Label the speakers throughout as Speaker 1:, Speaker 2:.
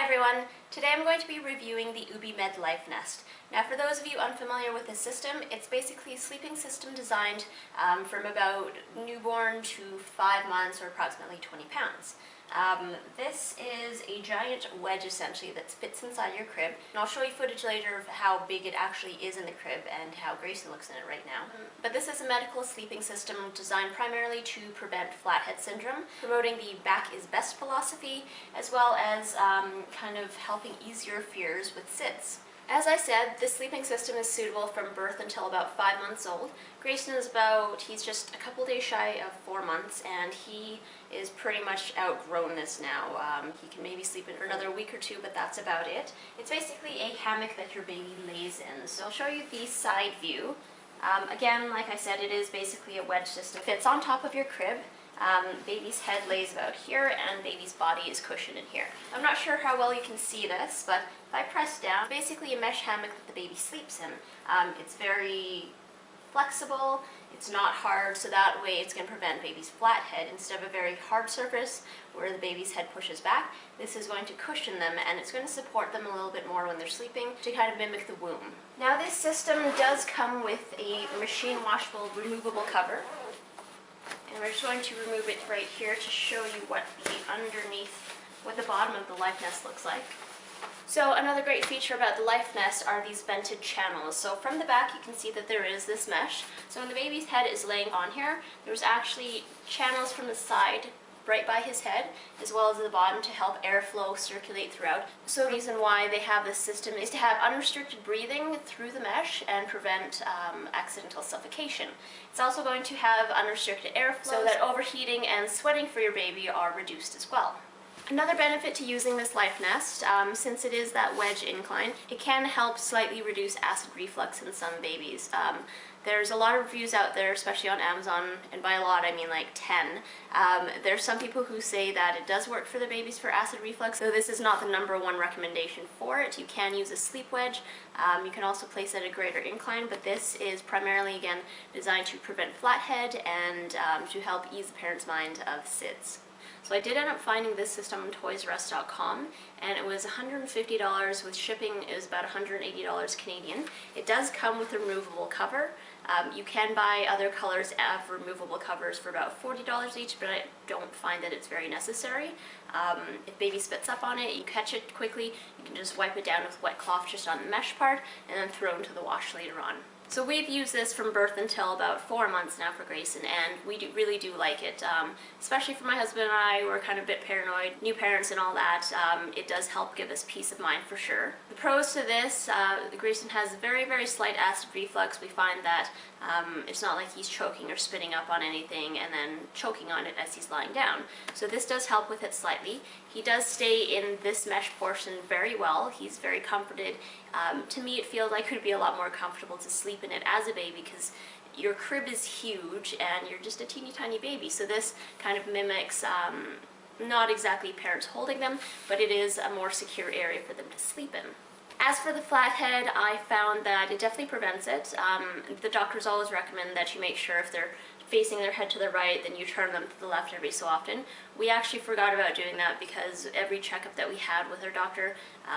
Speaker 1: everyone! Today I'm going to be reviewing the Ubimed Lifenest. Now for those of you unfamiliar with this system, it's basically a sleeping system designed from about newborn to 5 months or approximately 20 pounds. This is a giant wedge essentially that fits inside your crib, and I'll show you footage later of how big it actually is in the crib and how Grayson looks in it right now. But this is a medical sleeping system designed primarily to prevent flathead syndrome, promoting the back is best philosophy, as well as kind of helping ease your fears with SIDS. As I said, this sleeping system is suitable from birth until about 5 months old. Grayson is he's just a couple days shy of 4 months, and he is pretty much outgrown this now. He can maybe sleep in for another week or two, but that's about it. It's basically a hammock that your baby lays in. So I'll show you the side view. Again, like I said, it is basically a wedge system. It fits on top of your crib. Baby's head lays about here and baby's body is cushioned in here. I'm not sure how well you can see this, but if I press down, basically a mesh hammock that the baby sleeps in. It's very flexible, it's not hard, so that way it's going to prevent baby's flat head. Instead of a very hard surface where the baby's head pushes back, this is going to cushion them and it's going to support them a little bit more when they're sleeping to kind of mimic the womb. Now this system does come with a machine washable removable cover. And we're just going to remove it right here to show you what the bottom of the Lifenest looks like. So another great feature about the Lifenest are these vented channels. So from the back you can see that there is this mesh. So when the baby's head is laying on here, there's actually channels from the side right by his head, as well as the bottom to help airflow circulate throughout. So the reason why they have this system is to have unrestricted breathing through the mesh and prevent accidental suffocation. It's also going to have unrestricted airflow so that overheating and sweating for your baby are reduced as well. Another benefit to using this Lifenest, since it is that wedge incline, it can help slightly reduce acid reflux in some babies. There's a lot of reviews out there, especially on Amazon, and by a lot I mean like 10. There's some people who say that it does work for their babies for acid reflux, so this is not the #1 recommendation for it. You can use a sleep wedge. You can also place it at a greater incline, but this is primarily, again, designed to prevent flathead and to help ease the parent's mind of SIDS. So I did end up finding this system on toysrus.com, and it was $150 with shipping. It was about $180 Canadian. It does come with a removable cover. You can buy other colors of removable covers for about $40 each, but I don't find that it's very necessary. If baby spits up on it, you catch it quickly, you can just wipe it down with wet cloth just on the mesh part, and then throw into the wash later on. So we've used this from birth until about 4 months now for Grayson, and we really do like it. Especially for my husband and I, we're kind of a bit paranoid, new parents and all that. It does help give us peace of mind for sure. The pros to this, Grayson has very slight acid reflux. We find that it's not like he's choking or spitting up on anything and then choking on it as he's lying down. So this does help with it slightly. He does stay in this mesh portion very well. He's very comforted. To me, it feels like it would be a lot more comfortable to sleep in it as a baby because your crib is huge and you're just a teeny tiny baby. So this kind of mimics not exactly parents holding them, but it is a more secure area for them to sleep in. As for the flathead, I found that it definitely prevents it. The doctors always recommend that you make sure if they're facing their head to the right, then you turn them to the left every so often. We actually forgot about doing that because every checkup that we had with our doctor,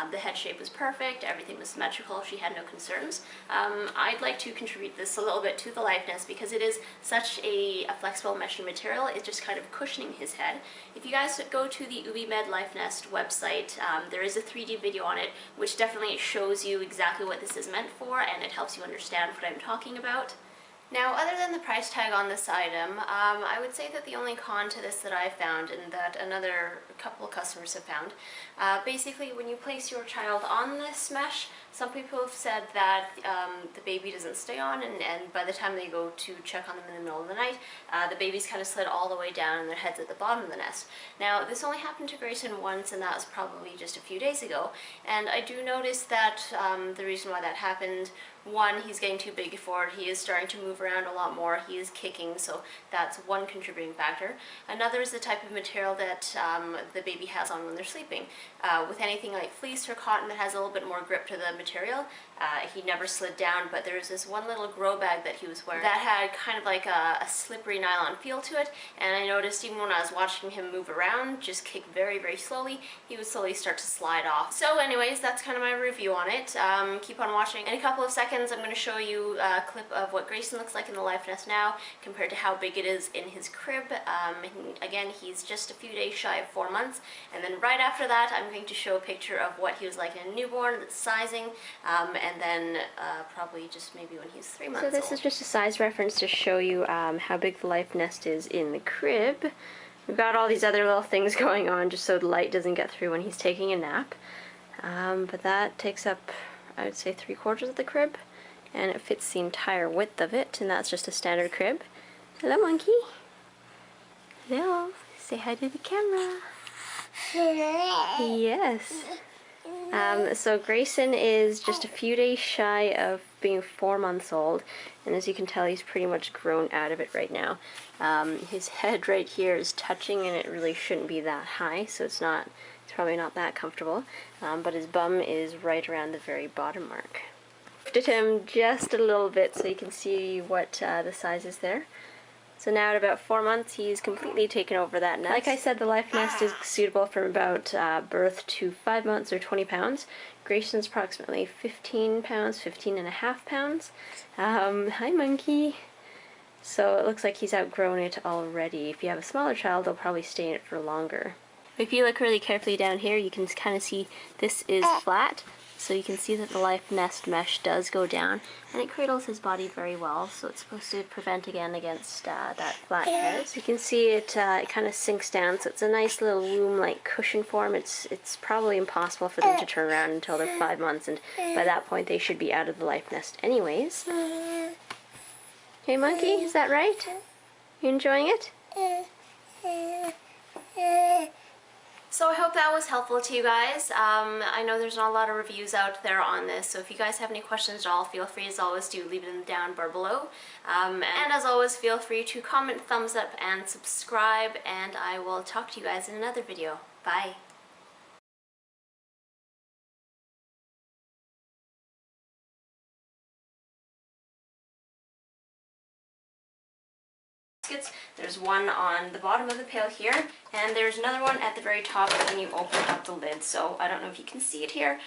Speaker 1: the head shape was perfect, everything was symmetrical, she had no concerns. I'd like to contribute this a little bit to the Lifenest because it is such a flexible meshing material. It's just kind of cushioning his head. If you guys go to the Ubimed Lifenest website, there is a 3D video on it which definitely shows you exactly what this is meant for, and it helps you understand what I'm talking about. Now, other than the price tag on this item, I would say that the only con to this that I've found, and that another couple of customers have found, basically when you place your child on this mesh, some people have said that the baby doesn't stay on, and by the time they go to check on them in the middle of the night, the baby's kind of slid all the way down and their head's at the bottom of the nest. Now, this only happened to Grayson once, and that was probably just a few days ago, and I do notice that the reason why that happened, one, he's getting too big for it. He is starting to move around a lot more. He is kicking, so that's one contributing factor. Another is the type of material that the baby has on when they're sleeping. With anything like fleece or cotton that has a little bit more grip to the material, he never slid down, but there's this one little grow bag that he was wearing that had kind of like a slippery nylon feel to it, and I noticed even when I was watching him move around, just kick very, very slowly, he would slowly start to slide off. So anyways, that's kind of my review on it. Keep on watching. In a couple of seconds, I'm going to show you a clip of what Grayson looks like in the Lifenest now compared to how big it is in his crib. Again, he's just a few days shy of 4 months, and then right after that, I'm going to show a picture of what he was like in a newborn, the sizing, and then probably just maybe when he's 3 months old. So this is just a size reference to show you how big the Lifenest is in the crib. We've got all these other little things going on just so the light doesn't get through when he's taking a nap. But that takes up, I would say, 3/4 of the crib, and it fits the entire width of it, and that's just a standard crib. Hello, monkey. Hello. Say hi to the camera. Yes. So Grayson is just a few days shy of being 4 months old, and as you can tell, he's pretty much grown out of it right now. His head right here is touching, and it really shouldn't be that high, so it's probably not that comfortable, but his bum is right around the very bottom mark. Lifted him just a little bit so you can see what the size is there. So now at about 4 months, he's completely taken over that nest. Like I said, the Lifenest is suitable from about birth to 5 months or 20 pounds. Grayson's approximately 15 pounds, 15.5 pounds. Hi, monkey. So it looks like he's outgrown it already. If you have a smaller child, they'll probably stay in it for longer. If you look really carefully down here, you can kind of see this is flat. So you can see that the Lifenest mesh does go down, and it cradles his body very well, so it's supposed to prevent again against that flat head. So you can see it kind of sinks down, so it's a nice little womb-like cushion for him. It's probably impossible for them to turn around until they're 5 months, and by that point they should be out of the Lifenest anyways. Hey monkey, is that right? You enjoying it? So I hope that was helpful to you guys. I know there's not a lot of reviews out there on this, so if you guys have any questions at all, feel free as always to leave them down below. And as always, feel free to comment, thumbs up, and subscribe, and I will talk to you guys in another video. Bye! There's one on the bottom of the pail here, and there's another one at the very top when you open up the lid. So I don't know if you can see it here,